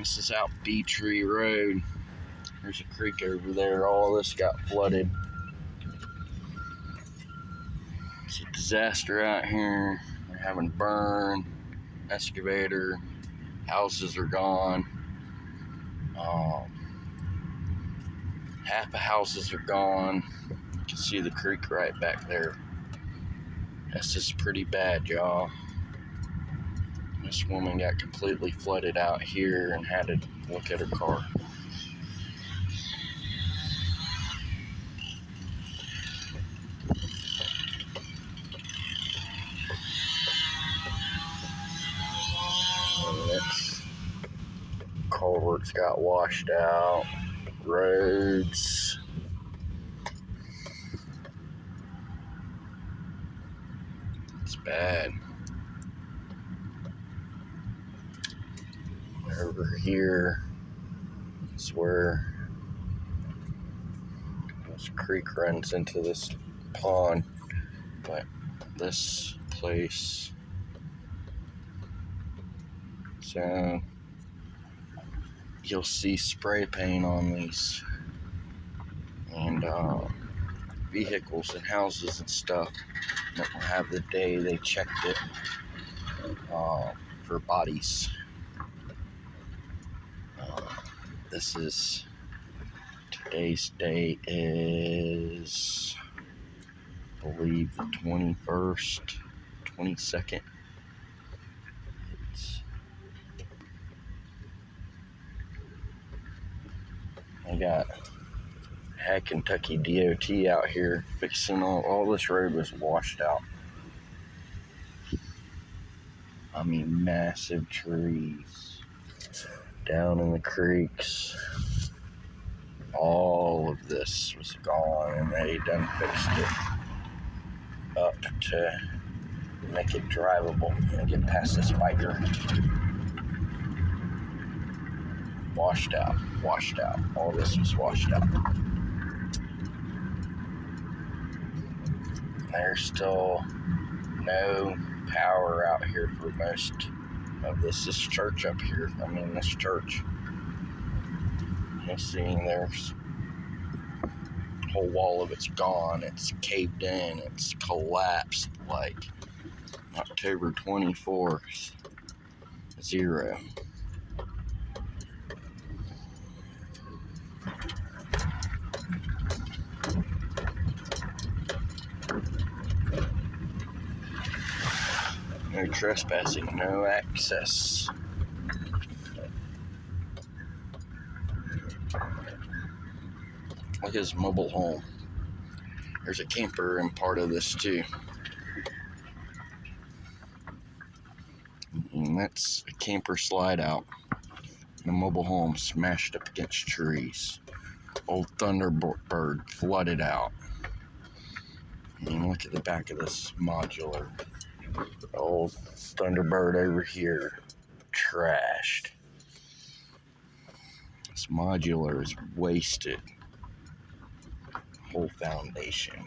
This is out Beach Tree Road. There's a creek over there. All this got flooded. It's a disaster out here. They're having to burn, excavator, houses are gone. Half the houses are gone. You can see the creek right back there. This is pretty bad, y'all. This woman got completely flooded out here and had to look at her car. Culverts got washed out. Roads. It's bad. Over here is where this creek runs into this pond, but this place, so you'll see spray paint on these, and vehicles and houses and stuff that will have the day they checked it for bodies. This is, today's date is, I believe, the 21st, 22nd. I got Kentucky DOT out here fixing all this road was washed out. I mean, massive trees down in the creeks. All of this was gone, and they done fixed it up to make it drivable and get past this biker. Washed out. All this was washed out. There's still no power out here for most of this. This church up here, this church. You'll see there's a whole wall of it's gone. It's caved in. It's collapsed like October 24th. 0. No trespassing, no access. Look at his mobile home. There's a camper in part of this too. And that's a camper slide out. The mobile home smashed up against trees. Old Thunderbird flooded out. And look at the back of this modular. Old Thunderbird over here, trashed. This modular is wasted. Whole foundation.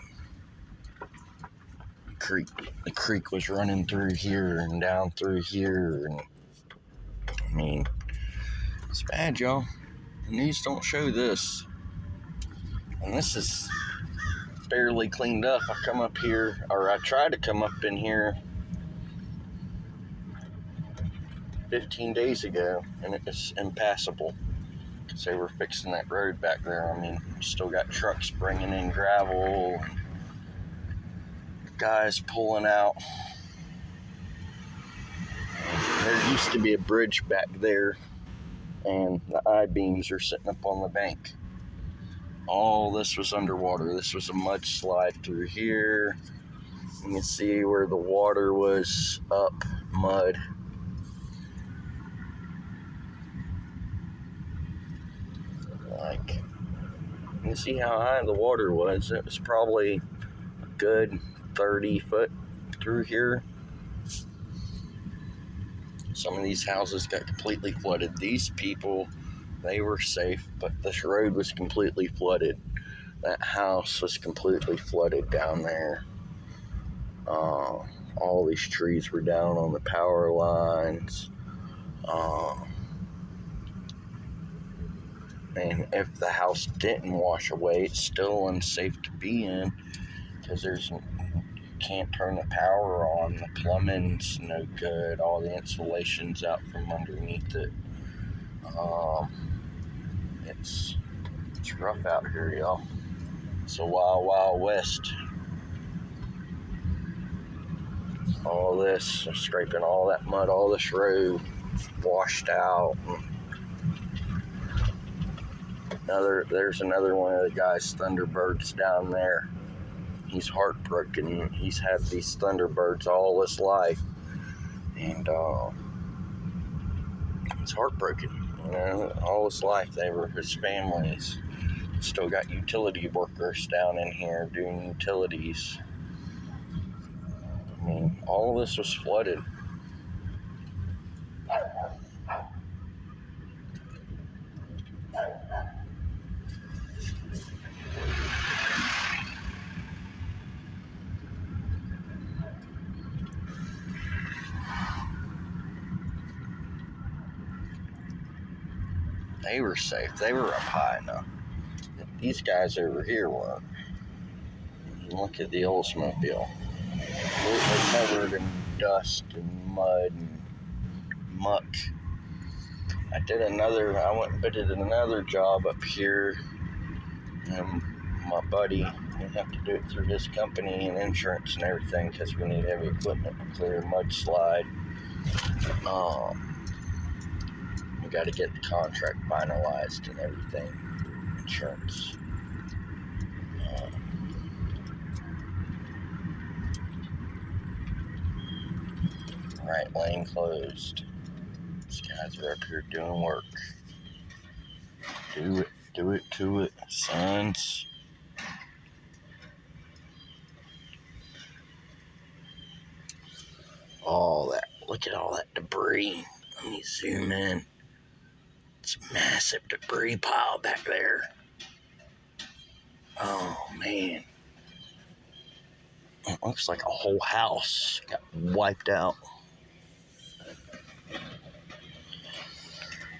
The creek was running through here and down through here, and it's bad, y'all. The news don't show this, and this is barely cleaned up. I come up here, or I tried to come up in here 15 days ago, and it was impassable because they were fixing that road back there. You still got trucks bringing in gravel, and guys pulling out. There used to be a bridge back there, and the I-beams are sitting up on the bank. All this was underwater. This was a mudslide through here. You can see where the water was up, mud. You can see how high the water was. It was probably a good 30 foot through here. Some of these houses got completely flooded. These people, they were safe, but this road was completely flooded. That house was completely flooded down there. All these trees were down on the power lines. And if the house didn't wash away, it's still unsafe to be in because you can't turn the power on. The plumbing's no good. All the insulation's out from underneath it. It's rough out here, y'all. It's a wild, wild west. All this, scraping all that mud, all this road, washed out. There's another one of the guy's Thunderbirds down there. He's heartbroken. He's had these Thunderbirds all his life, and he's heartbroken. All his life they were his families. Still got utility workers down in here doing utilities. I mean, all of this was flooded. They were safe. They were up high enough. These guys over here weren't. Look at the Oldsmobile. Completely covered in dust and mud and muck. I went and did another job up here. And my buddy, we have to do it through his company and insurance and everything because we need heavy equipment to clear mudslide. We got to get the contract finalized and everything for insurance. Right lane closed. These guys are up here doing work. Do it to it, sons. Look at all that debris. Let me zoom in. It's a massive debris pile back there. Oh, man. It looks like a whole house got wiped out.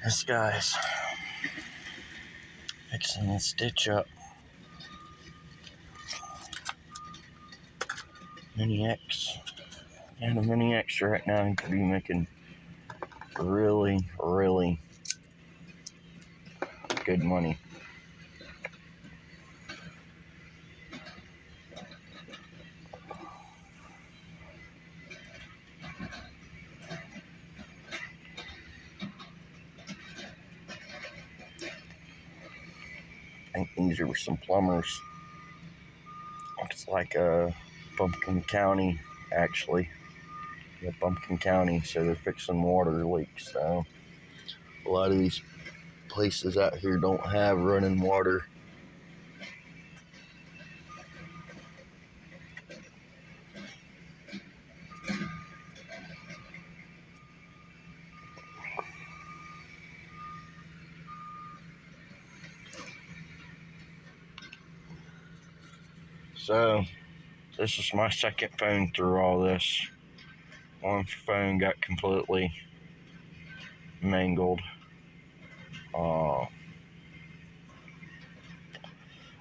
This guy's fixing this ditch up. Mini X. And a Mini X right now could be making really, really good money. I think these are some plumbers. Looks like Bumpkin County, actually. Yeah, Bumpkin County, so they're fixing water leaks. So a lot of these places out here don't have running water. So this is my second phone through all this. One phone got completely mangled. I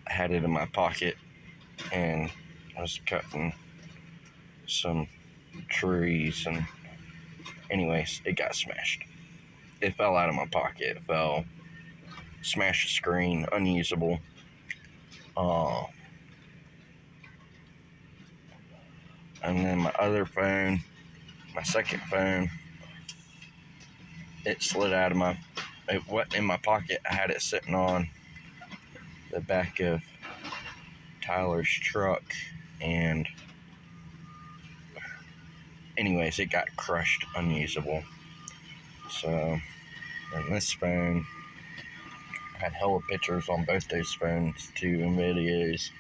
had it in my pocket and I was cutting some trees, and anyways, it got smashed. It fell out of my pocket. It fell, smashed the screen, unusable. And then my other phone, my second phone, it slid out of it wasn't in my pocket. I had it sitting on the back of Tyler's truck, and anyways, it got crushed, unusable. So, and this phone, I had hella pictures on both those phones too, and videos.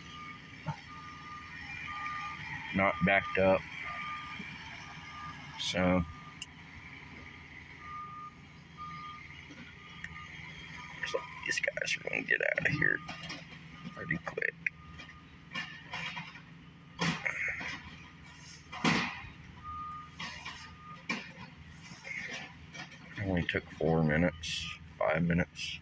Not backed up. So these guys are gonna get out of here pretty quick. It only took 4 minutes, 5 minutes.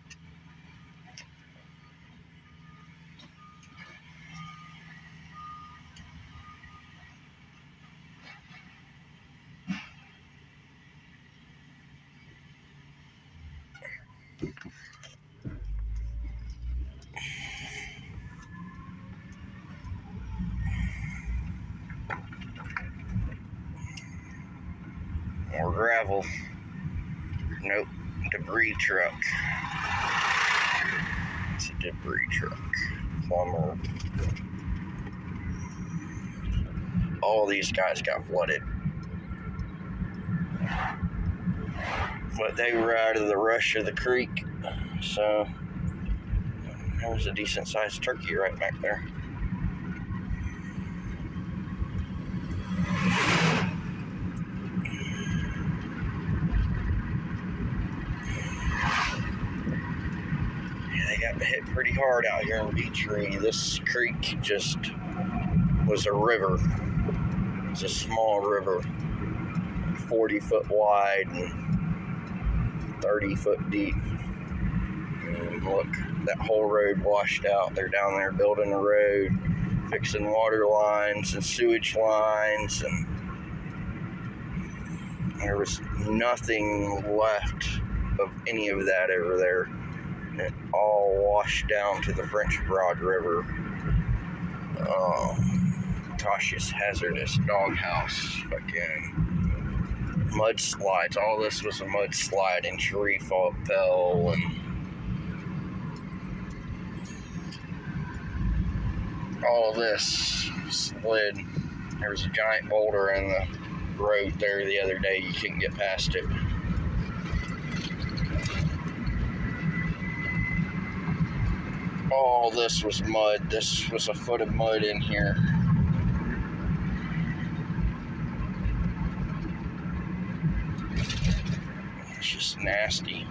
More gravel. Nope, debris truck. It's a debris truck. Plumber. All these guys got flooded. But they were out of the rush of the creek, so there was a decent sized turkey right back there. Yeah, they got hit pretty hard out here in Beechery. This creek just was a river. It's a small river, 40 foot wide and 30 foot deep. And look, that whole road washed out. They're down there building a road, fixing water lines and sewage lines, and there was nothing left of any of that over there. It all washed down to the French Broad River. Cautious, hazardous doghouse, fucking mudslides. All this was a mudslide, and Sharif all fell, and all of this slid. There was a giant boulder in the road there the other day. You couldn't get past it. All this was mud. This was a foot of mud in here. It's just nasty.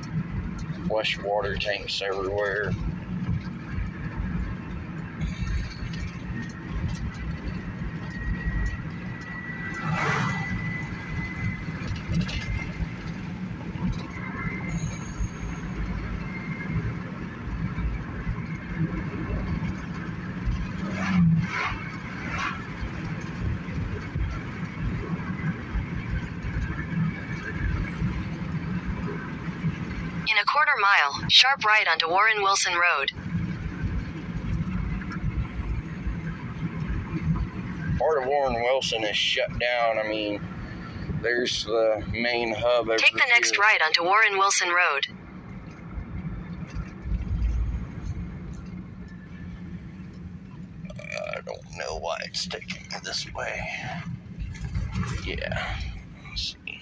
Flush water tanks everywhere. In a quarter mile, sharp right onto Warren Wilson Road. Part of Warren Wilson is shut down. I mean, there's the main hub over Take the next right onto Warren Wilson Road. I don't know why it's taking me this way. Yeah. Let's see.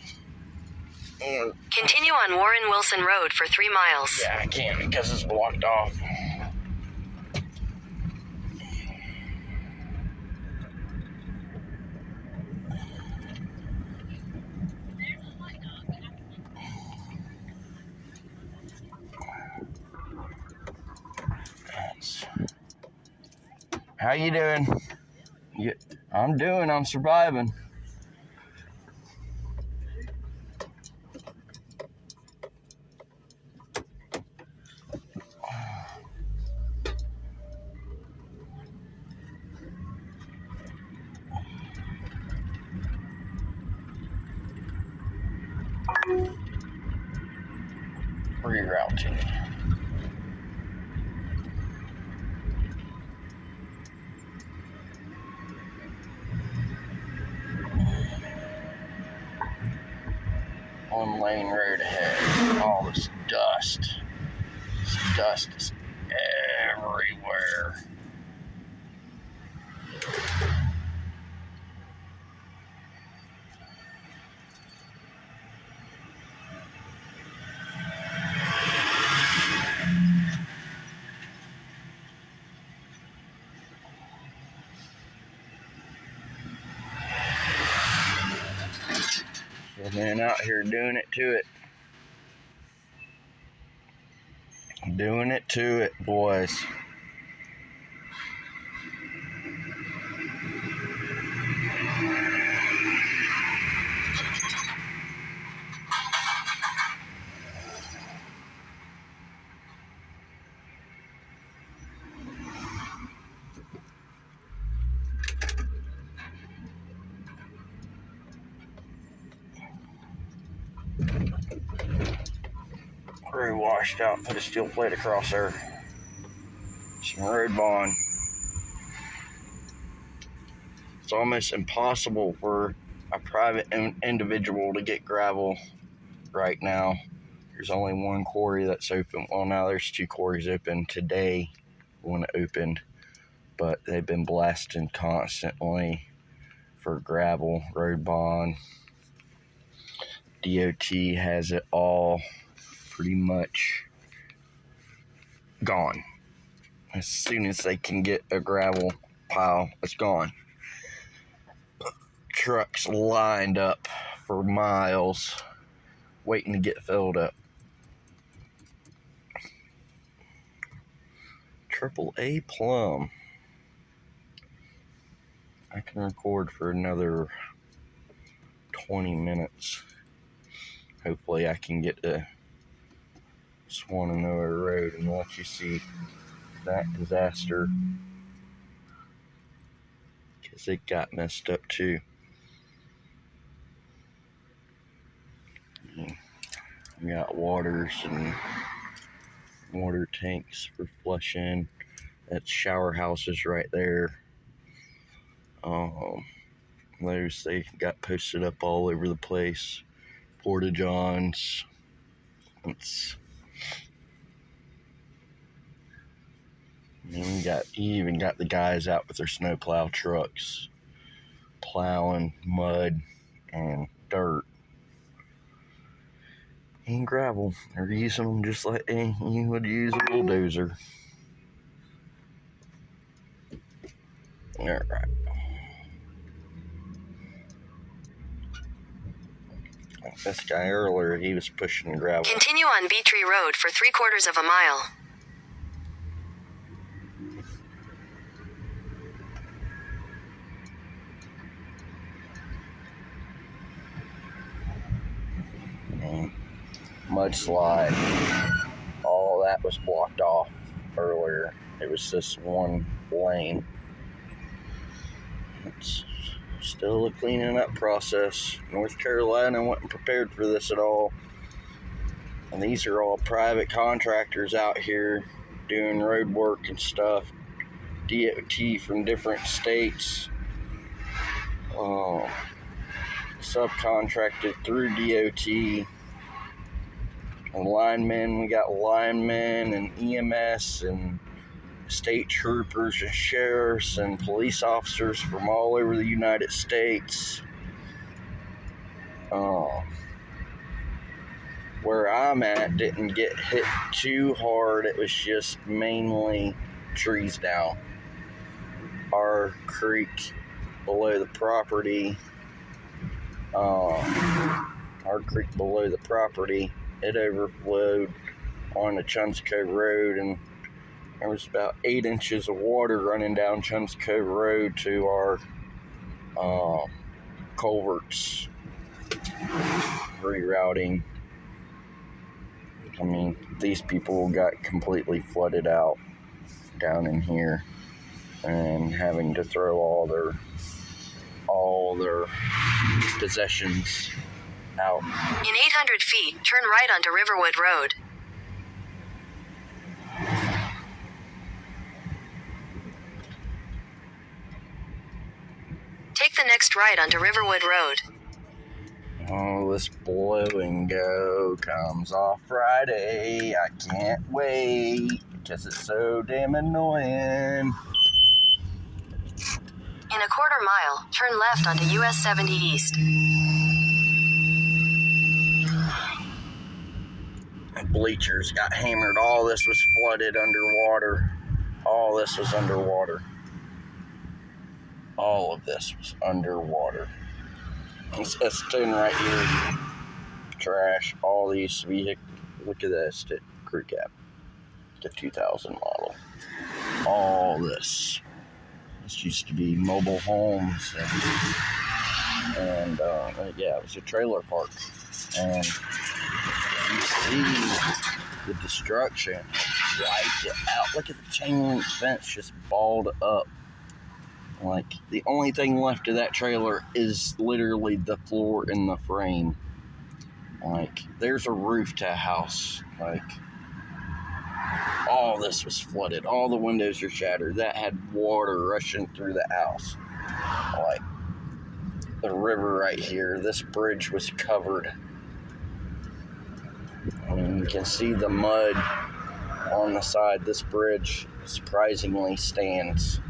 Continue on Warren Wilson Road for 3 miles. Yeah, I can't because it's blocked off. How you doing? Yeah, I'm surviving. Rerouting. One lane road ahead. All this dust. This dust is everywhere. So man, out here doing it to it. Doing it to it, boys. road washed out, put a steel plate across there. Some road bond. It's almost impossible for a private individual to get gravel right now. There's only one quarry that's open. Well, now there's 2 quarries open. Today, one opened, but they've been blasting constantly for gravel, road bond. DOT has it all pretty much gone. As soon as they can get a gravel pile, it's gone. Trucks lined up for miles waiting to get filled up. AAA plum. I can record for another 20 minutes. Hopefully I can get to Swananoa Road and let you see that disaster, because it got messed up too. We got waters and water tanks for flushing. That's shower houses right there. Those, they got posted up all over the place. Porta johns. You even got the guys out with their snowplow trucks plowing mud and dirt and gravel. They're using them just like you would use a bulldozer. Alright. This guy earlier, he was pushing gravel. Continue on Bee Tree Road for 3/4 of a mile. Mudslide. All that was blocked off earlier. It was just one lane. It's still a cleaning up process. North Carolina wasn't prepared for this at all. And these are all private contractors out here doing road work and stuff. DOT from different states. Subcontracted through DOT. Linemen, we got linemen and EMS and state troopers and sheriffs and police officers from all over the United States. Where I'm at didn't get hit too hard. It was just mainly trees down. Our creek below the property, it overflowed on the Chunks Cove Road, and there was about 8 inches of water running down Chunks Cove Road to our culverts. Rerouting. I mean, these people got completely flooded out down in here and having to throw all their possessions out. In 800 feet, turn right onto Riverwood Road. Take the next right onto Riverwood Road. Oh, this blow and go comes off Friday. I can't wait because it's so damn annoying. In a 1/4 mile, turn left onto US 70 East. Bleachers got hammered. All this was flooded underwater. All this was underwater. All of this was underwater. It's S10 right here. Trash. All these vehicles. Look at this crew cab. The 2000 model. All this. This used to be mobile homes. And yeah, it was a trailer park. And you see the destruction. Wiped it out. Look at the chain link fence just balled up. Like, the only thing left of that trailer is literally the floor and the frame. Like, there's a roof to a house. Like, all this was flooded. All the windows are shattered. That had water rushing through the house. Like, the river right here, this bridge was covered. I mean, you can see the mud on the side. This bridge surprisingly stands.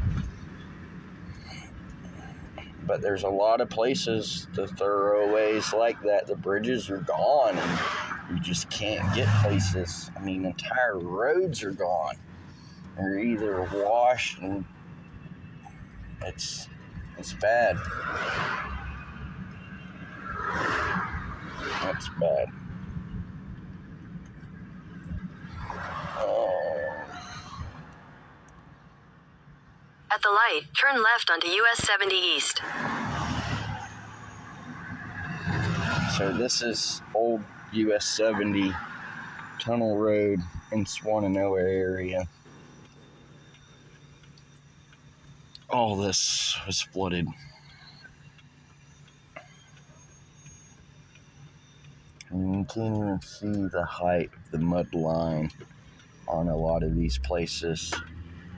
But there's a lot of places, the throwaways like that, the bridges are gone and you just can't get places. I mean, entire roads are gone. They're either washed and it's bad. That's bad. At the light, turn left onto US 70 East. So this is old US 70 Tunnel Road in Swannanoa area. All this was flooded. And you can't even see the height of the mud line on a lot of these places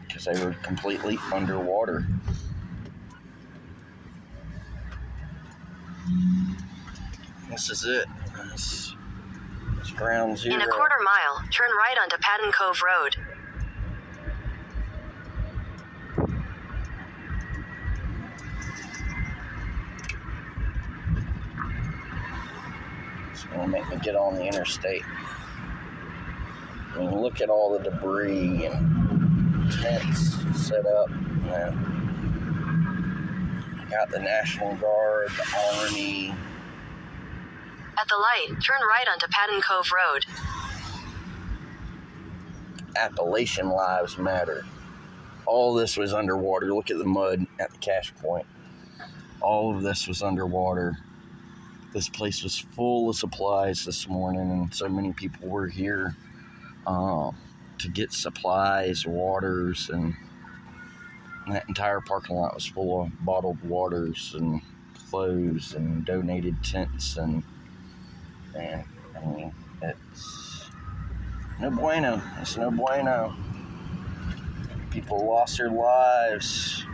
because they were completely underwater. This is it. It's ground zero. In a quarter mile, turn right onto Patton Cove Road. It's going to make me get on the interstate. I mean, look at all the debris and tents set up. Got the National Guard, the Army. At the light, turn right onto Patton Cove Road. Appalachian Lives Matter. All this was underwater. Look at the mud at the cache point. All of this was underwater. This place was full of supplies this morning, and so many people were here to get supplies, waters, and that entire parking lot was full of bottled waters and clothes and donated tents, and I mean, it's no bueno. It's no bueno. People lost their lives.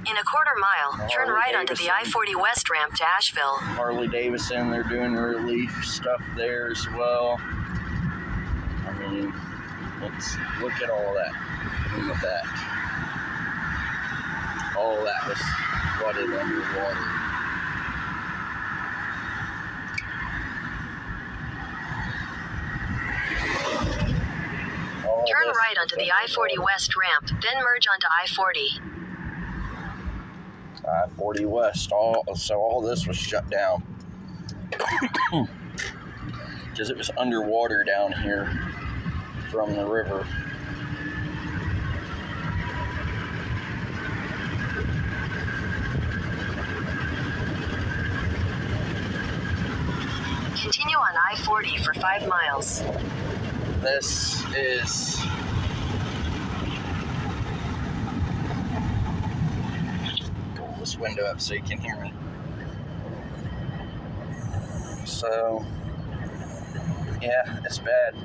In a quarter mile, turn right onto the I-40 West ramp to Asheville. Harley Davidson, they're doing relief stuff there as well. I mean, look at all that in the back. All that was flooded underwater. Turn right onto the I-40 West ramp, then merge onto I-40. I-40 West, so all this was shut down because it was underwater down here from the river. Continue on I-40 for 5 miles. This is pull this window up so you can hear me. So, yeah, it's bad.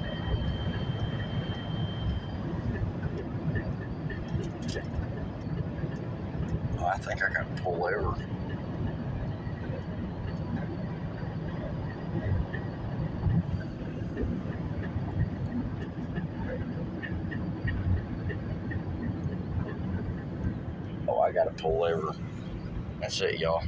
Oh, I think I got to pull over. I gotta pull over. That's it, y'all.